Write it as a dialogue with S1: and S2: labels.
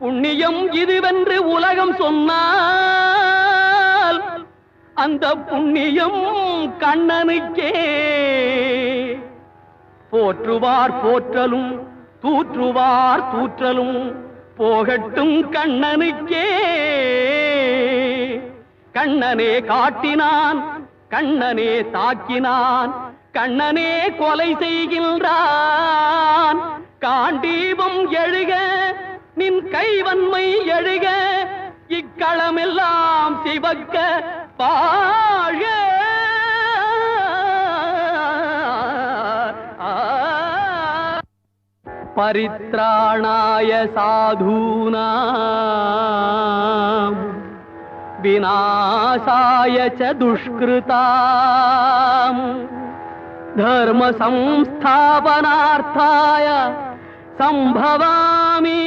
S1: புண்ணியம் இதுவென்று உலகம் சொன்னால் அந்த புண்ணியம் கண்ணனுக்கே. போற்றுவார் போற்றலும் தூற்றுவார் தூற்றலும் போகட்டும் கண்ணனுக்கே. கண்ணனே காட்டினான், கண்ணனே தாக்கினான், கண்ணனே கொலை செய்கின்றான். காண்டீபம் எழுக நின் கைவன்மை எழுக, இக்களமெல்லாம் சிவக்க பாழ. பரித்ராணாய சாதூனாம் விநாசாய ச துஷ்கிருதாம் தர்ம சம்ஸ்தாபனார்த்தாய சம்பவாமி